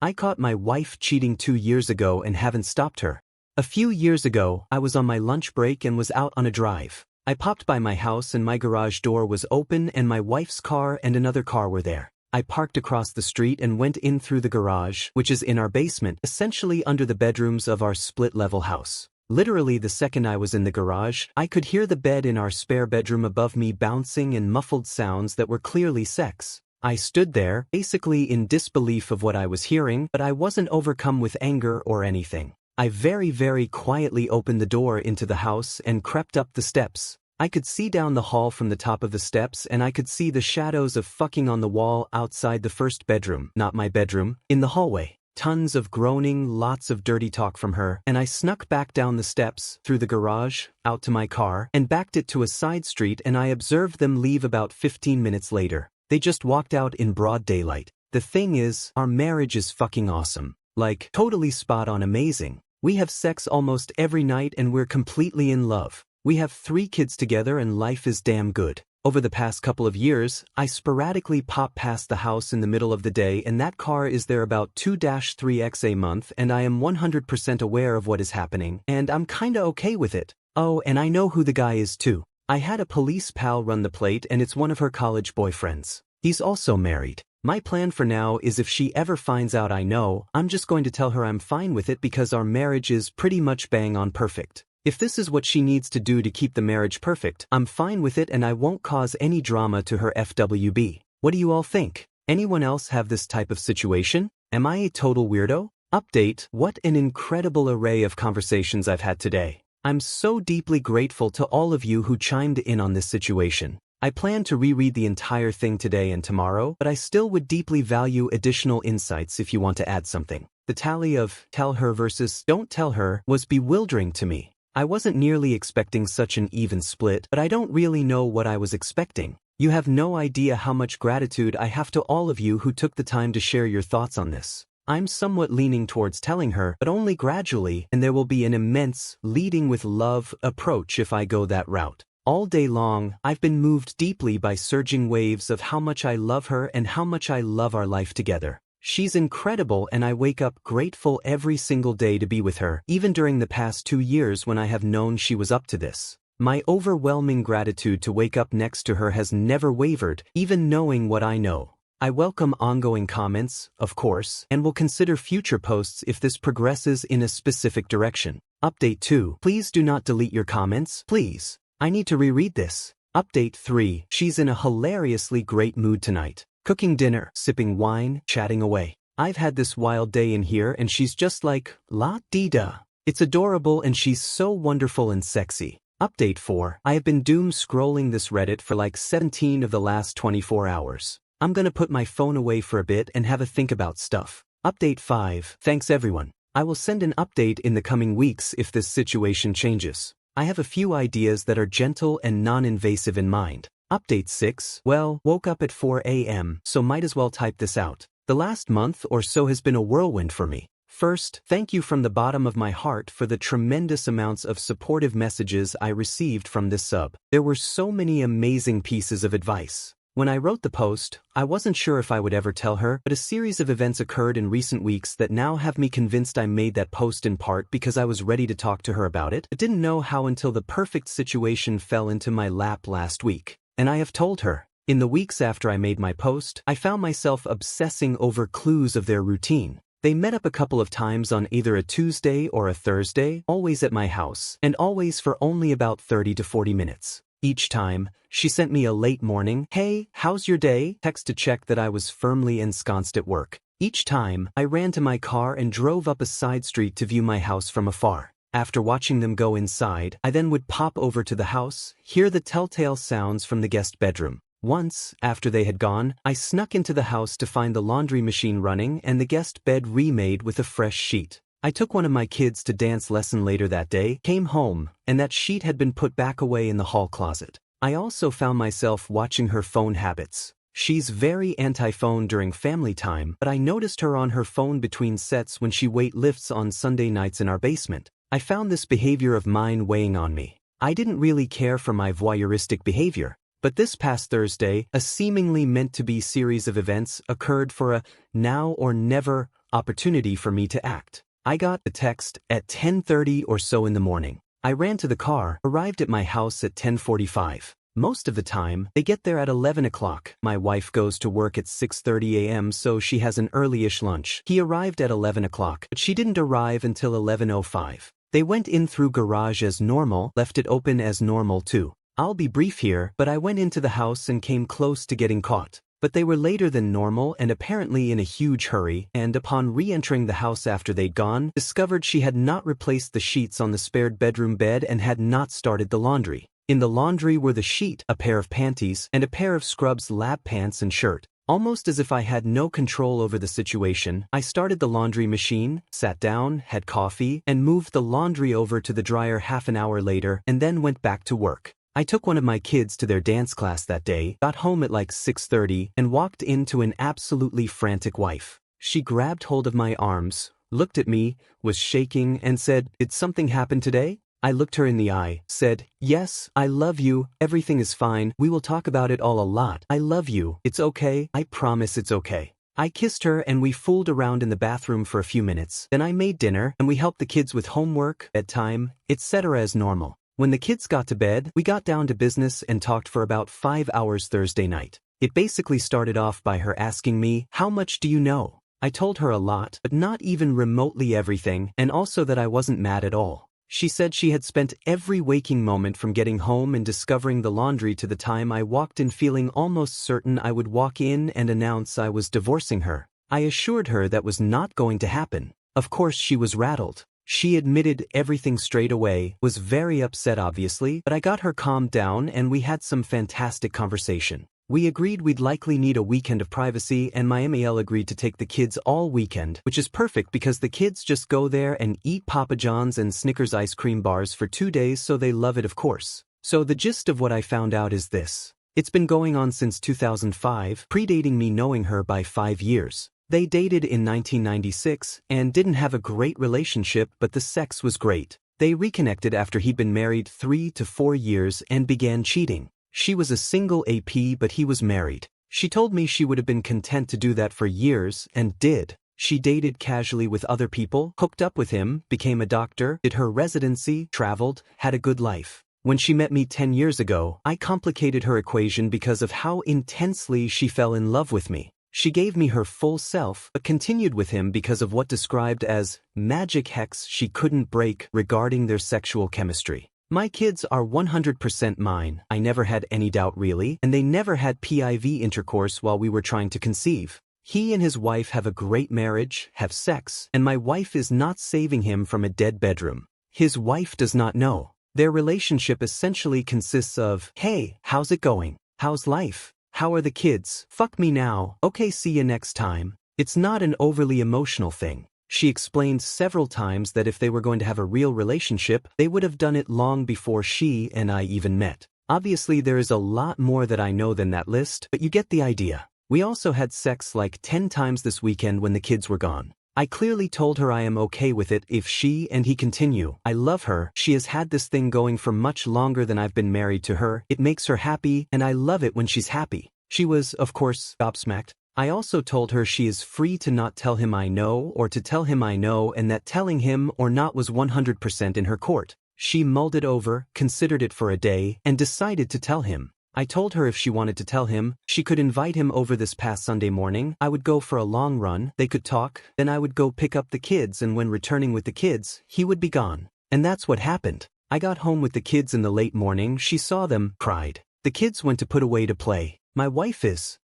I caught my wife cheating 2 years ago and haven't stopped her. A few years ago, I was on my lunch break and was out on a drive. I popped by my house and my garage door was open and my wife's car and another car were there. I parked across the street and went in through the garage, which is in our basement, essentially under the bedrooms of our split-level house. Literally the second I was in the garage, I could hear the bed in our spare bedroom above me bouncing and muffled sounds that were clearly sex. I stood there, basically in disbelief of what I was hearing, but I wasn't overcome with anger or anything. I very quietly opened the door into the house and crept up the steps. I could see down the hall from the top of the steps and I could see the shadows of fucking on the wall outside the first bedroom, not my bedroom, in the hallway. Tons of groaning, lots of dirty talk from her, and I snuck back down the steps, through the garage, out to my car, and backed it to a side street and I observed them leave about 15 minutes later. They just walked out in broad daylight. The thing is, our marriage is fucking awesome. Like, totally spot on amazing. We have sex almost every night and we're completely in love. We have 3 kids together and life is damn good. Over the past couple of years, I sporadically pop past the house in the middle of the day and that car is there about 2-3x a month and I am 100% aware of what is happening and I'm kinda okay with it. Oh, and I know who the guy is too. I had a police pal run the plate and it's one of her college boyfriends. He's also married. My plan for now is if she ever finds out I know, I'm just going to tell her I'm fine with it because our marriage is pretty much bang on perfect. If this is what she needs to do to keep the marriage perfect, I'm fine with it and I won't cause any drama to her FWB. What do you all think? Anyone else have this type of situation? Am I a total weirdo? Update: what an incredible array of conversations I've had today. I'm so deeply grateful to all of you who chimed in on this situation. I plan to reread the entire thing today and tomorrow, but I still would deeply value additional insights if you want to add something. The tally of tell her versus don't tell her was bewildering to me. I wasn't nearly expecting such an even split, but I don't really know what I was expecting. You have no idea how much gratitude I have to all of you who took the time to share your thoughts on this. I'm somewhat leaning towards telling her, but only gradually, and there will be an immense leading with love approach if I go that route. All day long, I've been moved deeply by surging waves of how much I love her and how much I love our life together. She's incredible and I wake up grateful every single day to be with her, even during the past 2 years when I have known she was up to this. My overwhelming gratitude to wake up next to her has never wavered, even knowing what I know. I welcome ongoing comments, of course, and will consider future posts if this progresses in a specific direction. Update 2. Please do not delete your comments, please. I need to reread this. Update 3. She's in a hilariously great mood tonight. Cooking dinner, sipping wine, chatting away. I've had this wild day in here and she's just like, la-dee-da. It's adorable and she's so wonderful and sexy. Update 4. I have been doom scrolling this Reddit for like 17 of the last 24 hours. I'm gonna put my phone away for a bit and have a think about stuff. Update 5. Thanks everyone. I will send an update in the coming weeks if this situation changes. I have a few ideas that are gentle and non-invasive in mind. Update 6. Well, woke up at 4 a.m., so might as well type this out. The last month or so has been a whirlwind for me. First, thank you from the bottom of my heart for the tremendous amounts of supportive messages I received from this sub. There were so many amazing pieces of advice. When I wrote the post, I wasn't sure if I would ever tell her, but a series of events occurred in recent weeks that now have me convinced I made that post in part because I was ready to talk to her about it. I didn't know how until the perfect situation fell into my lap last week. And I have told her. In the weeks after I made my post, I found myself obsessing over clues of their routine. They met up a couple of times on either a Tuesday or a Thursday, always at my house, and always for only about 30 to 40 minutes. Each time, she sent me a late morning, "Hey, how's your day?" text to check that I was firmly ensconced at work. Each time, I ran to my car and drove up a side street to view my house from afar. After watching them go inside, I then would pop over to the house, hear the telltale sounds from the guest bedroom. Once, after they had gone, I snuck into the house to find the laundry machine running and the guest bed remade with a fresh sheet. I took one of my kids to dance lesson later that day, came home, and that sheet had been put back away in the hall closet. I also found myself watching her phone habits. She's very anti-phone during family time, but I noticed her on her phone between sets when she weight lifts on Sunday nights in our basement. I found this behavior of mine weighing on me. I didn't really care for my voyeuristic behavior, but this past Thursday, a seemingly meant-to-be series of events occurred for a now or never opportunity for me to act. I got a text at 10:30 or so in the morning. I ran to the car, arrived at my house at 10:45. Most of the time, they get there at 11 o'clock. My wife goes to work at 6:30 a.m. so she has an early-ish lunch. He arrived at 11 o'clock, but she didn't arrive until 11:05. They went in through garage as normal, left it open as normal too. I'll be brief here, but I went into the house and came close to getting caught. But they were later than normal and apparently in a huge hurry, and upon re-entering the house after they'd gone, discovered she had not replaced the sheets on the spared bedroom bed and had not started the laundry. In the laundry were the sheet, a pair of panties, and a pair of Scrubs lab pants and shirt. Almost as if I had no control over the situation, I started the laundry machine, sat down, had coffee, and moved the laundry over to the dryer half an hour later and then went back to work. I took one of my kids to their dance class that day, got home at like 6:30, and walked into an absolutely frantic wife. She grabbed hold of my arms, looked at me, was shaking, and said, "Did something happen today?" I looked her in the eye, said, "Yes, I love you, everything is fine, we will talk about it all a lot, I love you, it's okay, I promise it's okay." I kissed her and we fooled around in the bathroom for a few minutes, then I made dinner and we helped the kids with homework, bedtime, etc. as normal. When the kids got to bed, we got down to business and talked for about 5 hours Thursday night. It basically started off by her asking me, "How much do you know?" I told her a lot, but not even remotely everything, and also that I wasn't mad at all. She said she had spent every waking moment from getting home and discovering the laundry to the time I walked in feeling almost certain I would walk in and announce I was divorcing her. I assured her that was not going to happen. Of course she was rattled. She admitted everything straight away, was very upset obviously, but I got her calmed down and we had some fantastic conversation. We agreed we'd likely need a weekend of privacy and my MAL agreed to take the kids all weekend, which is perfect because the kids just go there and eat Papa John's and Snickers ice cream bars for 2 days so they love it of course. So the gist of what I found out is this. It's been going on since 2005, predating me knowing her by 5 years. They dated in 1996 and didn't have a great relationship, but the sex was great. They reconnected after he'd been married 3 to 4 years and began cheating. She was a single AP but he was married. She told me she would have been content to do that for years and did. She dated casually with other people, hooked up with him, became a doctor, did her residency, traveled, had a good life. When she met me 10 years ago, I complicated her equation because of how intensely she fell in love with me. She gave me her full self, but continued with him because of what described as magic hex she couldn't break regarding their sexual chemistry. My kids are 100% mine, I never had any doubt really, and they never had PIV intercourse while we were trying to conceive. He and his wife have a great marriage, have sex, and my wife is not saving him from a dead bedroom. His wife does not know. Their relationship essentially consists of, "Hey, how's it going? How's life? How are the kids? Fuck me now, okay see you next time." It's not an overly emotional thing. She explained several times that if they were going to have a real relationship, they would have done it long before she and I even met. Obviously there is a lot more that I know than that list, but you get the idea. We also had sex like 10 times this weekend when the kids were gone. I clearly told her I am okay with it if she and he continue. I love her, she has had this thing going for much longer than I've been married to her, it makes her happy, and I love it when she's happy. She was, of course, gobsmacked. I also told her she is free to not tell him I know or to tell him I know and that telling him or not was 100% in her court. She mulled it over, considered it for a day, and decided to tell him. I told her if she wanted to tell him, she could invite him over this past Sunday morning, I would go for a long run, they could talk, then I would go pick up the kids and when returning with the kids, he would be gone. And that's what happened. I got home with the kids in the late morning, she saw them, cried. The kids went to put away to play. My wife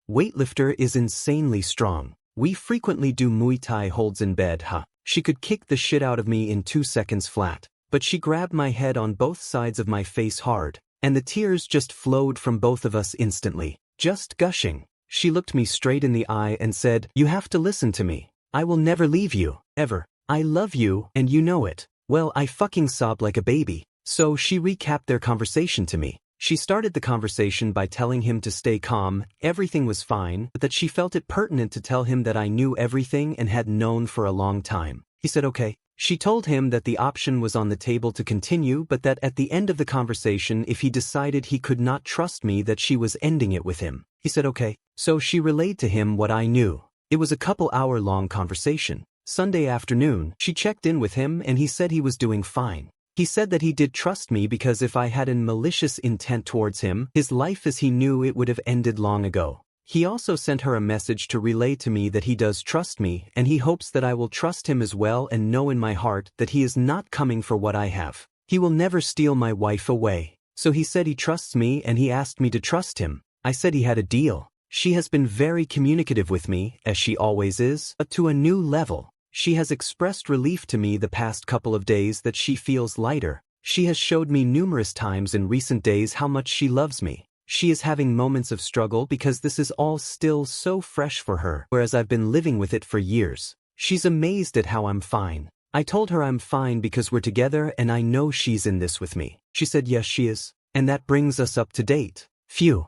weightlifter is insanely strong. We frequently do Muay Thai holds in bed, She could kick the shit out of me in 2 seconds flat. But she grabbed my head on both sides of my face hard. And the tears just flowed from both of us instantly, just gushing. She looked me straight in the eye and said, "You have to listen to me. I will never leave you, ever. I love you, and you know it." Well, I fucking sobbed like a baby. So she recapped their conversation to me. She started the conversation by telling him to stay calm, everything was fine, but that she felt it pertinent to tell him that I knew everything and had known for a long time. He said okay. She told him that the option was on the table to continue, but that at the end of the conversation, if he decided he could not trust me, that she was ending it with him. He said okay. So she relayed to him what I knew. It was a couple-hour-long conversation. Sunday afternoon, she checked in with him and he said he was doing fine. He said that he did trust me because if I had a malicious intent towards him, his life as he knew it would have ended long ago. He also sent her a message to relay to me that he does trust me and he hopes that I will trust him as well and know in my heart that he is not coming for what I have. He will never steal my wife away. So he said he trusts me and he asked me to trust him. I said he had a deal. She has been very communicative with me, as she always is, but to a new level. She has expressed relief to me the past couple of days that she feels lighter. She has showed me numerous times in recent days how much she loves me. She is having moments of struggle because this is all still so fresh for her, whereas I've been living with it for years. She's amazed at how I'm fine. I told her I'm fine because we're together and I know she's in this with me. She said yes she is. And that brings us up to date. Phew.